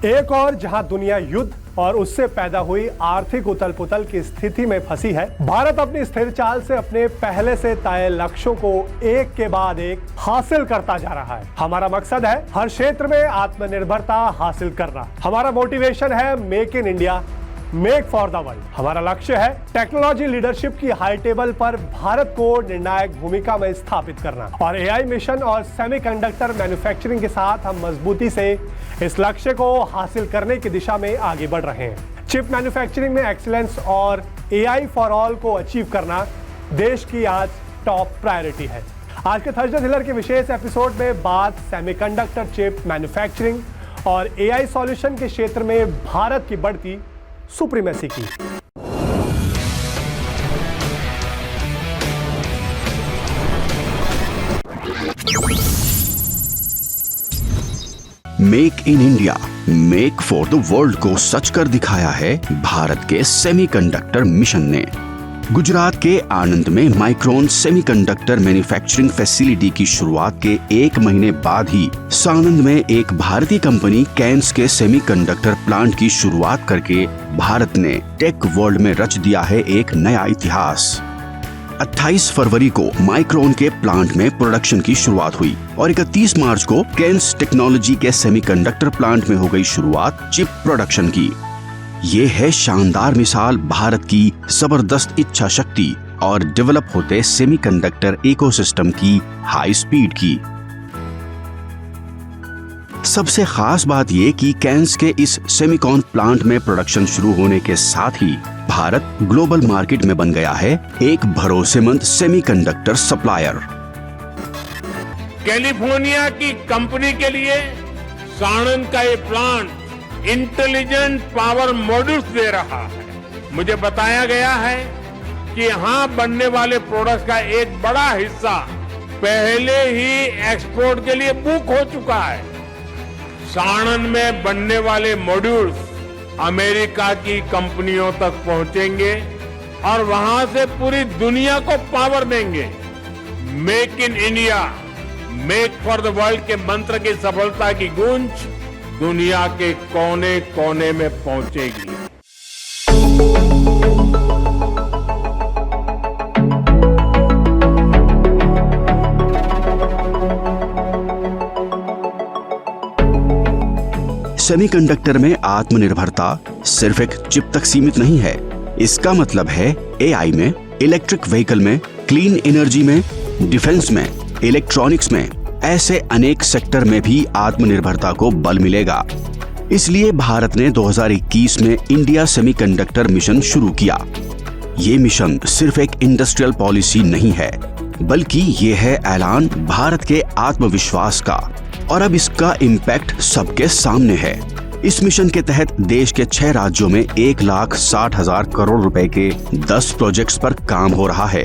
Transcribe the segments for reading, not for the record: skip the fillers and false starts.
एक और जहां दुनिया युद्ध और उससे पैदा हुई आर्थिक उथल पुथल की स्थिति में फंसी है, भारत अपनी स्थिर चाल से अपने पहले से तय लक्ष्यों को एक के बाद एक हासिल करता जा रहा है। हमारा मकसद है हर क्षेत्र में आत्मनिर्भरता हासिल करना। हमारा मोटिवेशन है make in India, make for the world. हमारा लक्ष्य है टेक्नोलॉजी लीडरशिप की हाई टेबल पर भारत को निर्णायक भूमिका में स्थापित करना। और एआई मिशन और सेमीकंडक्टर मैन्युफैक्चरिंग के साथ हम मजबूती से इस लक्ष्य को हासिल करने की दिशा में आगे बढ़ रहे हैं। चिप मैन्युफैक्चरिंग में एक्सीलेंस और एआई फॉर ऑल को अचीव करना देश की आज टॉप प्रायोरिटी है। आज के थर्सडे थिलर के विशेष एपिसोड में बात सेमीकंडक्टर चिप मैन्युफैक्चरिंग और एआई सॉल्यूशन के क्षेत्र में भारत की बढ़ती सुप्रीमेसी की। Make in India, make for the world को सच कर दिखाया है भारत के सेमीकंडक्टर मिशन ने। गुजरात के आणंद में माइक्रोन सेमीकंडक्टर मैन्युफैक्चरिंग फैसिलिटी की शुरुआत के 1 महीने बाद ही सानंद में एक भारतीय कंपनी कैन्स के सेमीकंडक्टर प्लांट की शुरुआत करके भारत ने टेक वर्ल्ड में रच दिया है एक नया इतिहास। 28 फरवरी को माइक्रोन के प्लांट में प्रोडक्शन की शुरुआत हुई और 31 मार्च को कैन्स टेक्नोलॉजी के सेमीकंडक्टर प्लांट में हो गई शुरुआत चिप प्रोडक्शन की। ये है शानदार मिसाल भारत की जबरदस्त इच्छा शक्ति और डेवलप होते सेमीकंडक्टर इकोसिस्टम की हाई स्पीड की। सबसे खास बात ये कि कैन्स के इस सेमीकॉन प्लांट में प्रोडक्शन शुरू होने के साथ ही भारत ग्लोबल मार्केट में बन गया है एक भरोसेमंद सेमीकंडक्टर सप्लायर। कैलिफोर्निया की कंपनी के लिए सानंद का ये प्लांट इंटेलिजेंट पावर मॉड्यूल्स दे रहा है। मुझे बताया गया है कि यहाँ बनने वाले प्रोडक्ट्स का एक बड़ा हिस्सा पहले ही एक्सपोर्ट के लिए बुक हो चुका है। सानंद में बनने वाले मॉड्यूल्स अमेरिका की कंपनियों तक पहुंचेंगे और वहां से पूरी दुनिया को पावर देंगे। Make in India, make for the world के मंत्र की सफलता की गूंज दुनिया के कोने कोने में पहुंचेगी। सेमीकंडक्टर में आत्मनिर्भरता सिर्फ एक चिप तक सीमित नहीं है। इसका मतलब है एआई में, इलेक्ट्रिक व्हीकल में, क्लीन एनर्जी में, डिफेंस में, इलेक्ट्रॉनिक्स में, ऐसे अनेक सेक्टर में भी आत्मनिर्भरता को बल मिलेगा। इसलिए भारत ने 2021 में इंडिया सेमीकंडक्टर मिशन शुरू किया। ये मिशन सिर्फ एक इंडस्ट्रियल पॉलिसी नहीं है, बल्कि ये है ऐलान भारत के आत्मविश्वास का। और अब इसका इम्पैक्ट सबके सामने है। इस मिशन के तहत देश के 6 राज्यों में 1,60,000 करोड़ रुपए के 10 प्रोजेक्ट्स पर काम हो रहा है।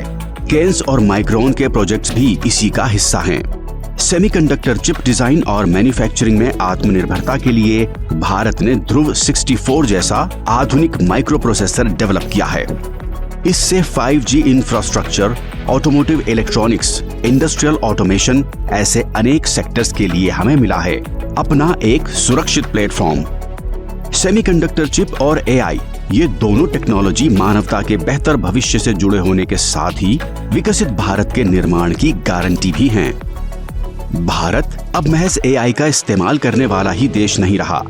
कैन्स और माइक्रोन के प्रोजेक्ट्स भी इसी का हिस्सा हैं। सेमीकंडक्टर चिप डिजाइन और मैन्युफैक्चरिंग में आत्मनिर्भरता के लिए भारत ने ध्रुव 64 जैसा आधुनिक माइक्रो प्रोसेसर डेवलप किया है। इससे 5G infrastructure, automotive electronics, industrial automation ऐसे अनेक सेक्टर्स के लिए हमें मिला है अपना एक सुरक्षित प्लेटफॉर्म। सेमीकंडक्टर चिप और एआई, ये दोनों टेक्नोलॉजी मानवता के बेहतर भविष्य से जुड़े होने के साथ ही विकसित भारत के निर्माण की गारंटी भी हैं। भारत अब महज एआई का इस्तेमाल करने वाला ही देश नहीं रहा,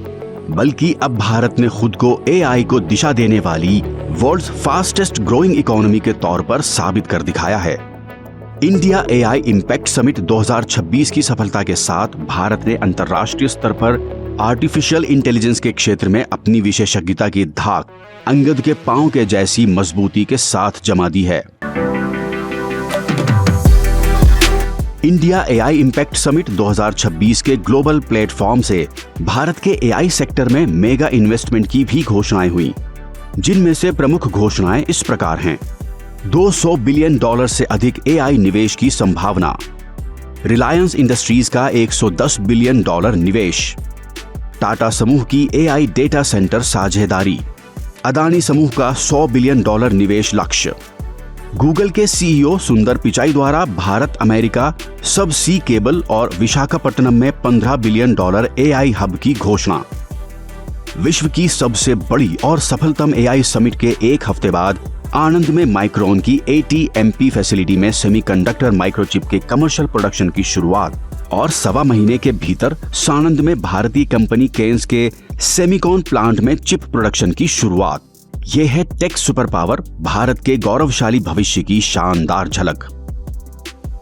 बल्कि अब भारत ने खुद को एआई को दिशा देने वाली वर्ल्ड्स फास्टेस्ट ग्रोइंग इकोनॉमी के तौर पर साबित कर दिखाया है। इंडिया एआई इम्पैक्ट समिट 2026 की सफलता के साथ भारत ने अंतर्राष्ट्रीय स्तर पर आर्टिफिशियल इंटेलिजेंस के क्षेत्र में अपनी विशेषज्ञता की धाक अंगद के पांव के जैसी मजबूती के साथ जमा दी है। इंडिया एआई इम्पैक्ट समिट 2026 के ग्लोबल प्लेटफॉर्म से भारत के एआई सेक्टर में मेगा इन्वेस्टमेंट की भी घोषणाएं हुई, जिनमें से प्रमुख घोषणाएं इस प्रकार हैं। $200 बिलियन से अधिक एआई निवेश की संभावना, रिलायंस इंडस्ट्रीज का $110 बिलियन निवेश, टाटा समूह की एआई डेटा सेंटर साझेदारी, अदानी समूह का $100 बिलियन निवेश लक्ष्य, गूगल के सीईओ सुंदर पिचाई द्वारा भारत अमेरिका सब सी केबल और विशाखापट्टनम में $15 बिलियन एआई हब की घोषणा, विश्व की सबसे बड़ी और सफलतम एआई समिट के एक हफ्ते बाद आनंद में माइक्रोन की ATMP फैसिलिटी में सेमीकंडक्टर माइक्रोचिप के कमर्शियल प्रोडक्शन की शुरुआत और 1.25 महीने के भीतर सानंद में भारतीय कंपनी केन्स के सेमिकॉन प्लांट में चिप प्रोडक्शन की शुरुआत। ये है टेक सुपर पावर, भारत के गौरवशाली भविष्य की शानदार झलक।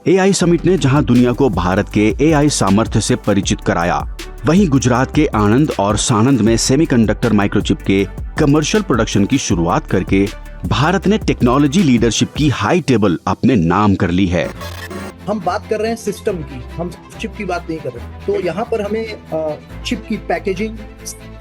एआई समिट ने जहां दुनिया को भारत के एआई सामर्थ्य से परिचित कराया, वहीं गुजरात के आनंद और सानंद में सेमीकंडक्टर माइक्रोचिप के कमर्शियल प्रोडक्शन की शुरुआत करके भारत ने टेक्नोलॉजी लीडरशिप की हाई टेबल अपने नाम कर ली है। हम बात कर रहे हैं सिस्टम की, हम चिप की बात नहीं कर रहे। तो यहाँ पर हमें चिप की पैकेजिंग,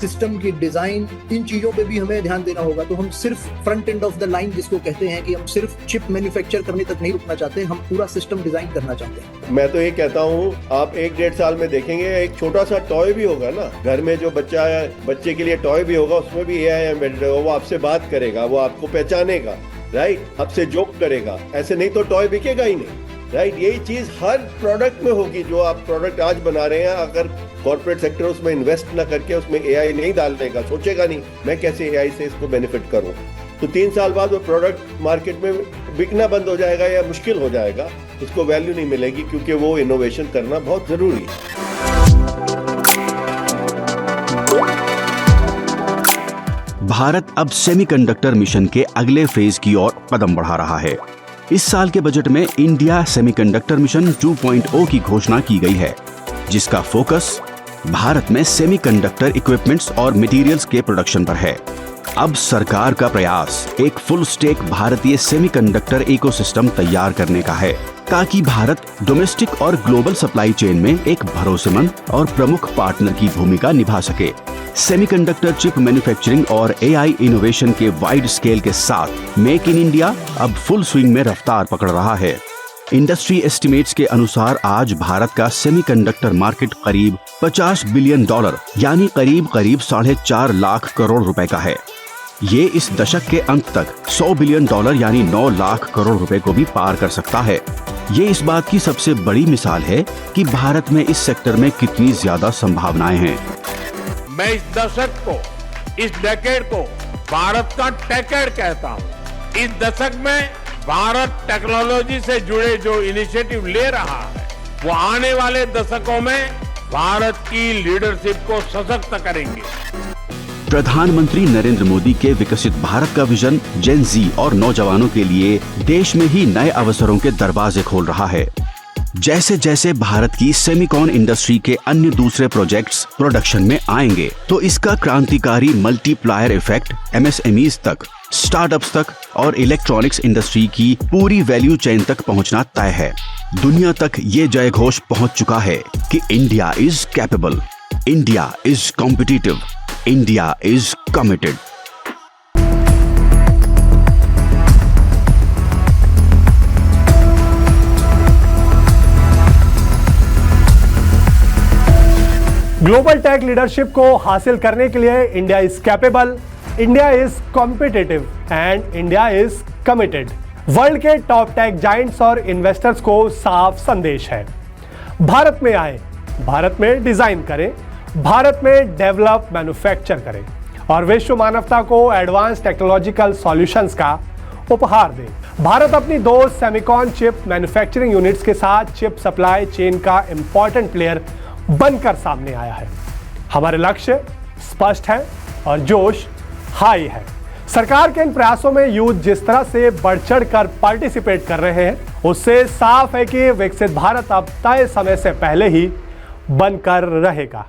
सिस्टम की डिजाइन, इन चीजों पे भी हमें ध्यान देना होगा। तो हम सिर्फ front end of the line जिसको कहते हैं कि हम सिर्फ चिप मैन्युफैक्चर करने तक नहीं रुकना चाहते, हम पूरा सिस्टम डिजाइन करना चाहते हैं। मैं तो ये कहता हूँ, आप 1-1.5 साल में देखेंगे एक छोटा सा टॉय भी होगा ना घर में, जो बच्चे के लिए टॉय भी होगा, उसमें भी एआई एम्बेडेड होगा। वो आपसे बात करेगा, वो आपको पहचानेगा, राइट, आपसे जोक करेगा। ऐसे नहीं तो टॉय बिकेगा ही नहीं, राइट। यही चीज हर प्रोडक्ट में होगी। जो आप प्रोडक्ट आज बना रहे हैं, अगर कॉर्पोरेट सेक्टर उसमें इन्वेस्ट ना करके उसमें एआई नहीं डाल देगा, सोचेगा नहीं मैं कैसे एआई से इसको बेनिफिट करूं, तो 3 साल बाद वो प्रोडक्ट मार्केट में बिकना बंद हो जाएगा या मुश्किल हो जाएगा, उसको वैल्यू नहीं मिलेगी, क्योंकि वो इनोवेशन करना बहुत जरूरी है। भारत अब सेमीकंडक्टर मिशन के अगले फेज की ओर कदम बढ़ा रहा है। इस साल के बजट में इंडिया सेमीकंडक्टर मिशन 2.0 की घोषणा की गई है, जिसका फोकस भारत में सेमीकंडक्टर इक्विपमेंट्स और मटेरियल्स के प्रोडक्शन पर है। अब सरकार का प्रयास एक फुल स्टैक भारतीय सेमीकंडक्टर इकोसिस्टम तैयार करने का है, ताकि भारत डोमेस्टिक और ग्लोबल सप्लाई चेन में एक भरोसेमंद और प्रमुख पार्टनर की भूमिका निभा सके। सेमीकंडक्टर चिप मैन्युफैक्चरिंग और एआई इनोवेशन के वाइड स्केल के साथ मेक इन इंडिया अब फुल स्विंग में रफ्तार पकड़ रहा है। इंडस्ट्री एस्टिमेट्स के अनुसार आज भारत का सेमीकंडक्टर मार्केट करीब $50 बिलियन यानी करीब 4.5 लाख करोड़ रुपए का है। ये इस दशक के अंत तक $100 बिलियन यानी 9 लाख करोड़ रुपए को भी पार कर सकता है। ये इस बात की सबसे बड़ी मिसाल है कि भारत में इस सेक्टर में कितनी ज्यादा संभावनाएं हैं। मैं इस दशक को, इस डेकेड को भारत का टेकेड कहता हूं। इस दशक में भारत टेक्नोलॉजी से जुड़े जो इनिशिएटिव ले रहा है, वो आने वाले दशकों में भारत की लीडरशिप को सशक्त करेंगे। प्रधानमंत्री नरेंद्र मोदी के विकसित भारत का विजन जेन जी और नौजवानों के लिए देश में ही नए अवसरों के दरवाजे खोल रहा है। जैसे जैसे भारत की सेमीकॉन इंडस्ट्री के अन्य दूसरे प्रोजेक्ट्स प्रोडक्शन में आएंगे, तो इसका क्रांतिकारी मल्टीप्लायर इफेक्ट MSMEs तक, स्टार्टअप्स तक और इलेक्ट्रॉनिक्स इंडस्ट्री की पूरी वैल्यू चेन तक पहुंचना तय है। दुनिया तक ये जय घोष पहुंच चुका है कि India is capable, India is competitive, India is committed. Global tech leadership को हासिल करने के लिए India is capable, India is competitive and India is committed. World के टॉप टेक जायंट्स और इन्वेस्टर्स को साफ संदेश है, भारत में आए, भारत में डिजाइन करें, भारत में डेवलप मैन्युफैक्चर करें और विश्व मानवता को एडवांस टेक्नोलॉजिकल सॉल्यूशंस का उपहार दें। भारत अपनी 2 सेमीकॉन चिप मैन्युफैक्चरिंग यूनिट्स के साथ चिप सप्लाई चेन का इंपॉर्टेंट प्लेयर बनकर सामने आया है। हमारे लक्ष्य स्पष्ट है और जोश हाई है। सरकार के इन प्रयासों में यूथ जिस तरह से बढ़ चढ़ कर पार्टिसिपेट कर रहे हैं, उससे साफ है कि विकसित भारत अब तय समय से पहले ही बनकर रहेगा।